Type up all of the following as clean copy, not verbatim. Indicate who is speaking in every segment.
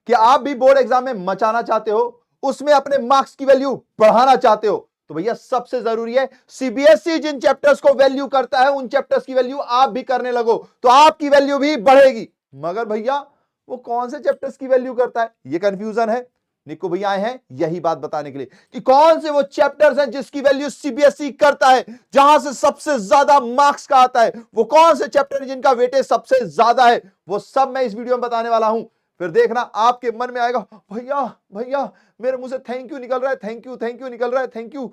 Speaker 1: कि आप भी बोर्ड एग्जाम में मचाना चाहते हो, उसमें अपने मार्क्स की वैल्यू बढ़ाना चाहते हो, तो भैया सबसे जरूरी है सीबीएसई जिन चैप्टर्स को वैल्यू करता है उन चैप्टर्स की वैल्यू आप भी करने लगो, तो आपकी वैल्यू भी बढ़ेगी। मगर भैया वो कौन से चैप्टर्स की वैल्यू करता है, ये कंफ्यूजन है। निक्कू भैया आए हैं यही बात बताने के लिए कि कौन से वो चैप्टर्स हैं जिसकी वैल्यू सीबीएसई करता है, जहां से सबसे ज्यादा मार्क्स का आता है, वो कौन से चैप्टर है जिनका वेटेज सबसे ज्यादा है, वो सब मैं इस वीडियो में बताने वाला हूं। फिर देखना आपके मन में आएगा भैया भैया मेरे मुंह से थैंक यू निकल रहा है, थैंक यू निकल रहा है, थैंक यू।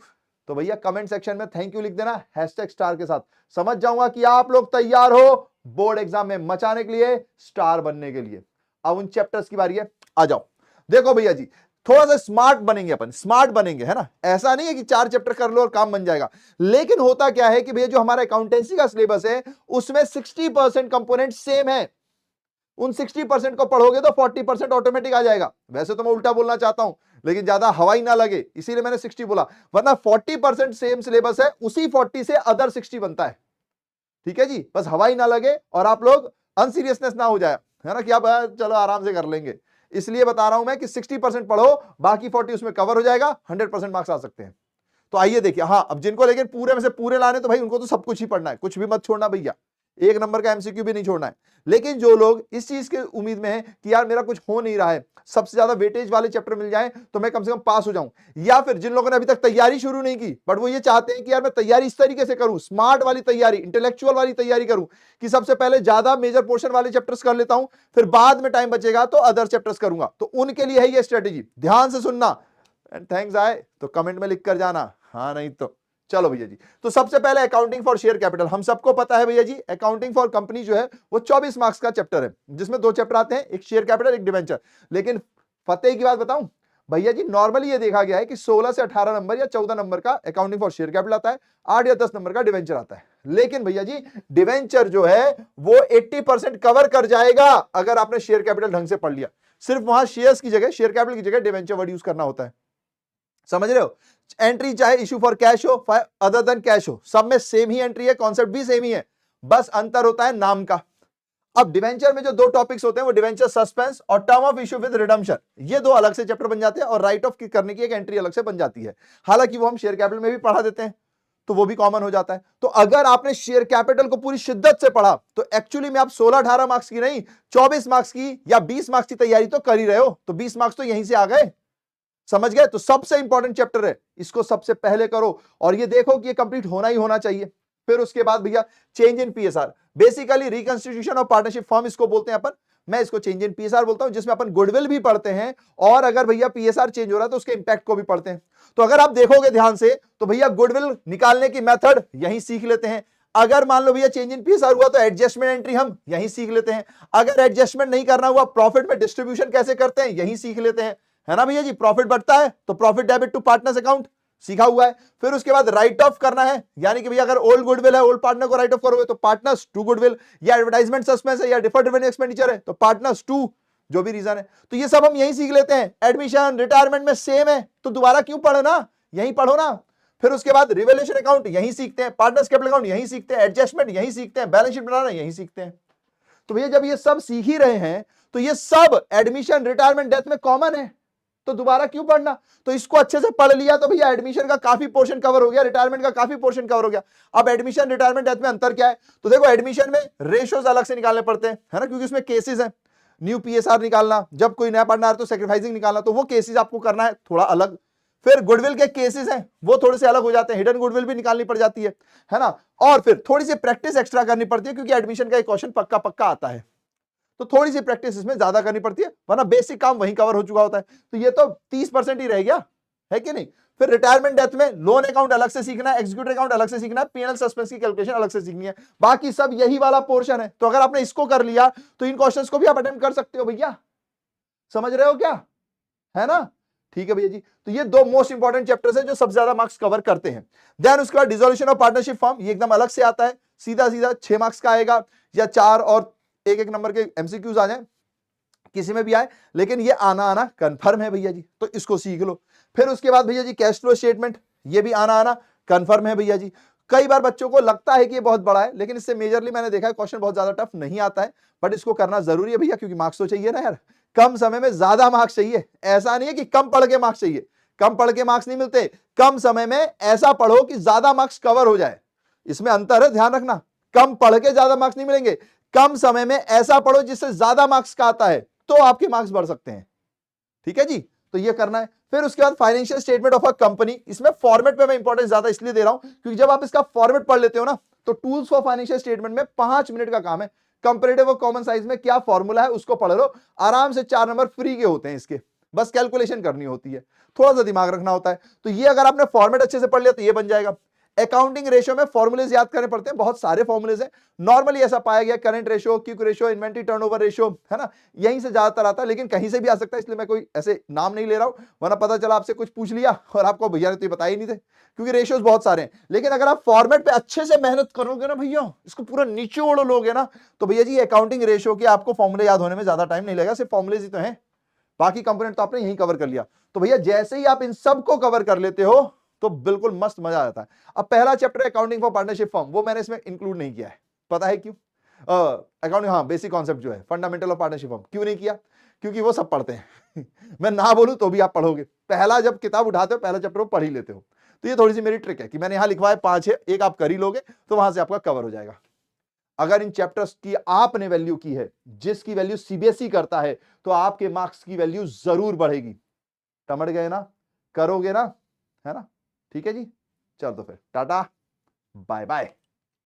Speaker 1: तो भैया कमेंट सेक्शन में थैंक यू लिख देना हैशटैग स्टार के साथ, समझ जाऊंगा कि आप लोग तैयार हो बोर्ड एग्जाम में मचाने के लिए, स्टार बनने के लिए। अब उन चैप्टर्स की बारी है, आ जाओ। देखो भैया जी थोड़ा सा स्मार्ट बनेंगे, अपन स्मार्ट बनेंगे, है ना। ऐसा नहीं है कि 4 चैप्टर कर लो और काम बन जाएगा, लेकिन होता क्या है कि भैया जो हमारा अकाउंटेंसी का सिलेबस है उसमें 60% कंपोनेंट सेम है। उन 60% को पढ़ोगे तो 40% ऑटोमेटिक आ जाएगा। वैसे तो मैं उल्टा बोलना चाहता हूं, लेकिन ज्यादा हवाई ना लगे इसीलिए मैंने 60 बोला, वरना 40% सेम सिलेबस है, उसी 40 से अदर 60 बनता है। ठीक है जी, बस हवाई ना लगे और आप लोग अनसीरियसनेस ना हो जाए, है ना, कि आप चलो आराम से कर लेंगे। इसलिए बता रहा हूं मैं कि 60% पढ़ो, बाकी 40 उसमें कवर हो जाएगा, 100% मार्क्स आ सकते हैं। तो आइए देखिए, हाँ अब जिनको लेकिन पूरे में से पूरे लाने तो भाई उनको तो सब कुछ ही पढ़ना है, कुछ भी मत छोड़ना भैया, 1 नंबर का एमसीक्यू भी नहीं छोड़ना है। लेकिन जो लोग इस चीज के उम्मीद में है कि यार मेरा कुछ हो नहीं रहा है, सबसे ज्यादा वेटेज वाले चैप्टर मिल जाए तो मैं कम से कम पास हो जाऊं, या फिर जिन लोगों ने अभी तक तैयारी शुरू नहीं की बट वो ये चाहते हैं कि यार मैं तैयारी इस तरीके से करूं, स्मार्ट वाली तैयारी, इंटेलेक्चुअल वाली तैयारी करूं, कि सबसे पहले ज्यादा मेजर पोर्शन वाले चैप्टर्स कर लेता हूं, फिर बाद में टाइम बचेगा तो अदर चैप्टर्स करूंगा, तो उनके लिए है ये स्ट्रेटेजी। ध्यान से सुनना, थैंक्स आए तो कमेंट में लिख कर जाना, हाँ नहीं तो चलो भैया जी। तो सबसे पहले अकाउंटिंग फॉर शेयर कैपिटल, हम सबको पता है भैया जी अकाउंटिंग फॉर कंपनी जो है वो 24 मार्क्स का चैप्टर है, जिसमें 2 चैप्टर आते हैं, एक शेयर कैपिटल एक डिवेंचर। लेकिन फतेह की बात बताऊं भैया जी, नॉर्मली ये देखा गया है कि 16 से 18 नंबर या 14 नंबर का अकाउंटिंग फॉर शेयर कैपिटल आता है, 8 या 10 नंबर का डिवेंचर आता है। लेकिन भैया जी डिवेंचर जो है वो 80% कवर कर जाएगा अगर आपने शेयर कैपिटल ढंग से पढ़ लिया। सिर्फ वहां शेयर्स की जगह, शेयर कैपिटल की जगह डिवेंचर वर्ड यूज करना होता है, समझ रहे हो। एंट्री चाहे इशू फॉर कैश हो अदर देन कैश हो, सब में सेम ही एंट्री है, कॉन्सेप्ट भी सेम ही है, बस अंतर होता है नाम का। अब डिवेंचर में जो 2 टॉपिक्स होते हैं वो डिवेंचर सस्पेंस और term of issue with redemption, ये 2 अलग से चैप्टर बन जाते हैं, और राइट ऑफ करने की एक एंट्री अलग से बन जाती है। हालांकि वो हम शेयर कैपिटल में भी पढ़ा देते हैं तो वो भी कॉमन हो जाता है। तो अगर आपने शेयर कैपिटल को पूरी शिद्दत से पढ़ा तो एक्चुअली में आप 16-18 मार्क्स की नहीं 24 मार्क्स की या 20 मार्क्स की तैयारी तो कर ही रहे हो, तो 20 मार्क्स तो यहीं से आ गए, समझ गए। तो सबसे इंपॉर्टेंट चैप्टर है, इसको सबसे पहले करो और ये देखो कि ये कंप्लीट होना ही होना चाहिए। फिर उसके बाद भैया change in PSR, basically reconstitution of partnership form इसको बोलते हैं अपन, मैं इसको चेंज इन पीएसआर बोलता हूं, जिसमें अपन गुडविल भी पढ़ते हैं और अगर भैया पीएसआर चेंज हो रहा है तो उसके इंपैक्ट को भी पढ़ते हैं। तो अगर आप देखोगे ध्यान से तो भैया गुडविल निकालने की मेथड यहीं सीख लेते हैं। अगर मान लो भैया चेंज इन पीएसआर हुआ तो एडजस्टमेंट एंट्री हम यहीं सीख लेते हैं। अगर एडजस्टमेंट नहीं करना हुआ, प्रॉफिट में डिस्ट्रीब्यूशन कैसे करते हैं यहीं सीख लेते हैं, है ना भैया जी। प्रॉफिट बढ़ता है तो profit debit to partners account सीखा हुआ है। फिर उसके बाद राइट ऑफ करना है, यानी कि भैया अगर ओल्ड गुडविल है, ओल्ड पार्टनर को राइट ऑफ करोगे तो पार्टनर्स टू गुडविल, या एडवर्टाइजमेंट सस्पेंस है या डिफर्ड रेवेन्यू एक्सपेंडिचर है तो पार्टनर्स टू, जो भी रीजन है। तो ये सब हम यही सीख लेते हैं। एडमिशन रिटायरमेंट में सेम है तो दोबारा क्यों पढ़ना, यही पढ़ो ना। फिर उसके बाद रिवैल्यूएशन अकाउंट यही सीखते हैं, पार्टनर्स कैपिटल अकाउंट यही सीखते हैं, एडजस्टमेंट यही सीखते हैं, बैलेंस शीट बनाना यही सीखते हैं। तो भैया जब ये सब सीख ही रहे हैं तो ये सब एडमिशन रिटायरमेंट डेथ में कॉमन है, तो दोबारा क्यों पढ़ना। तो इसको अच्छे से पढ़ लिया तो भैया एडमिशन का काफी पोर्शन कवर हो गया, रिटायरमेंट का काफी पोर्शन कवर हो गया। अब एडमिशन रिटायरमेंट डेथ में अंतर क्या है, तो देखो एडमिशन में रेशियोज अलग से निकालने पड़ते हैं, है ना, क्योंकि उसमें केसेस हैं। न्यू पीएसआर निकालना, जब कोई नया पार्टनर तो सैक्रिफाइसिंग निकालना, तो वो केसेस आपको करना है थोड़ा अलग। फिर गुडविल के केसेस हैं वो थोड़े से अलग हो जाते हैं, हिडन गुडविल भी निकालनी पड़ जाती है ना। और फिर थोड़ी सी प्रैक्टिस एक्स्ट्रा करनी पड़ती है क्योंकि एडमिशन का एक क्वेश्चन पक्का पक्का आता है, तो थोड़ी सी प्रैक्टिस इसमें ज्यादा करनी पड़ती है, वरना बेसिक काम वहीं कवर हो चुका होता है। तो ये तो 30% ही रह गया, है कि नहीं। फिर रिटायरमेंट डेथ में लोन अकाउंट अलग से सीखना है, एग्जीक्यूटिव अकाउंट अलग से सीखना है, पीएनएल सस्पेंस की कैलकुलेशन अलग से सीखनी है, बाकी सब यही वाला पोर्शन है। तो अगर आपने इसको कर लिया तो इन क्वेश्चंस को भी आप अटेम्प्ट कर सकते हो भैया, समझ रहे हो क्या, है ना। ठीक है भैया जी, तो ये 2 मोस्ट इंपॉर्टेंट चैप्टर्स हैं जो सबसे ज्यादा मार्क्स कवर करते हैं। देन उसके बाद डिसोल्यूशन ऑफ पार्टनरशिप फॉर्म, ये एकदम अलग से आता है, सीधा सीधा 6 मार्क्स का आएगा, या 4 और 1-1 नंबर के एमसीक्यूज आ जाए, किसी में भी आए, लेकिन ये आना आना कंफर्म है भैया जी, तो इसको सीख लो। फिर उसके बाद भैया जी कैश फ्लो स्टेटमेंट, ये भी आना आना कंफर्म है भैया जी। कई बार बच्चों को लगता है कि ये बहुत बड़ा है, लेकिन इससे मेजरली मैंने देखा है क्वेश्चन बहुत ज्यादा टफ नहीं आता है, बट इसको करना जरूरी है भैया, क्योंकि मार्क्स तो चाहिए ना यार। कम समय में ज्यादा मार्क्स चाहिए, ऐसा नहीं है कि कम पढ़ के मार्क्स चाहिए, कम पढ़ के मार्क्स नहीं मिलते, कम समय में ऐसा पढ़ो कि ज्यादा मार्क्स कवर हो जाए, इसमें अंतर है, ध्यान रखना। कम पढ़ के ज्यादा मार्क्स नहीं मिलेंगे, कम समय में ऐसा पढ़ो जिससे ज्यादा मार्क्स का आता है, तो आपके मार्क्स बढ़ सकते हैं। ठीक है जी, तो ये करना है। फिर उसके बाद financial statement of a company, इसमें फॉर्मेट पे मैं इंपॉर्टेंस ज्यादा इसलिए दे रहा हूं क्योंकि जब आप इसका फॉर्मेट पढ़ लेते हो ना, तो टूल्स फॉर फाइनेंशियल स्टेटमेंट में 5 मिनट का काम है। कंपैरेटिव और कॉमन साइज में क्या फॉर्मूला है उसको पढ़ लो, आराम से 4 नंबर फ्री के होते हैं इसके, बस कैलकुलेशन करनी होती है, थोड़ा सा दिमाग रखना होता है। तो ये अगर आपने फॉर्मेट अच्छे से पढ़ लिया तो ये बन जाएगा। अकाउंटिंग रेशियो में फॉर्मूलेज याद करने पड़ते हैं, बहुत सारे फॉर्मूलेज हैं। नॉर्मली ऐसा पाया गया current ratio, quick ratio, inventory turnover ratio, है ना, यहीं से ज्यादातर आता है, लेकिन कहीं से भी आ सकता है, इसलिए मैं कोई ऐसे नाम नहीं ले रहा हूं, वरना पता चला आपसे कुछ पूछ लिया और आपको भैया ने तो ये बताए ही नहीं थे, क्योंकि रेशियोज बहुत सारे हैं। लेकिन अगर आप फॉर्मेट पे अच्छे से मेहनत करोगे ना भैया, इसको पूरा निचोड़ लोगे ना, तो भैया जी अकाउंटिंग रेशियो के आपको फॉर्मूले याद होने में ज्यादा टाइम नहीं लगेगा, सिर्फ फॉर्मूलेज ही तो है, बाकी कंपोनेंट तो आपने यहीं कवर कर लिया। तो भैया जैसे ही आप इन सबको कवर कर लेते हो तो बिल्कुल मस्त मजा आ जाता है। अब पहला chapter accounting for partnership firm, वो मैंने इसमें इंक्लूड नहीं किया है, पता है क्यों? अकाउंटिंग, हाँ, बेसिक कॉन्सेप्ट जो है फंडामेंटल ऑफ पार्टनरशिप फर्म, क्यों नहीं किया? क्योंकि वो सब पढ़ते हैं मैं ना बोलूं तो भी आप पढ़ोगे, पहला जब किताब उठाते हो पहला चैप्टर वो पढ़ ही लेते हो। तो ये थोड़ी सी मेरी ट्रिक है कि मैंने यहां लिखवाए 5 है, एक आप कर ही लोगे तो वहां से आपका कवर हो जाएगा। अगर इन चैप्टर्स की आपने वैल्यू की है, जिसकी वैल्यू सीबीएसई करता है, तो आपके मार्क्स की वैल्यू जरूर बढ़ेगी। समझ गए ना? करोगे ना? है ना? ठीक है जी, चल तो फिर टाटा बाय बाय।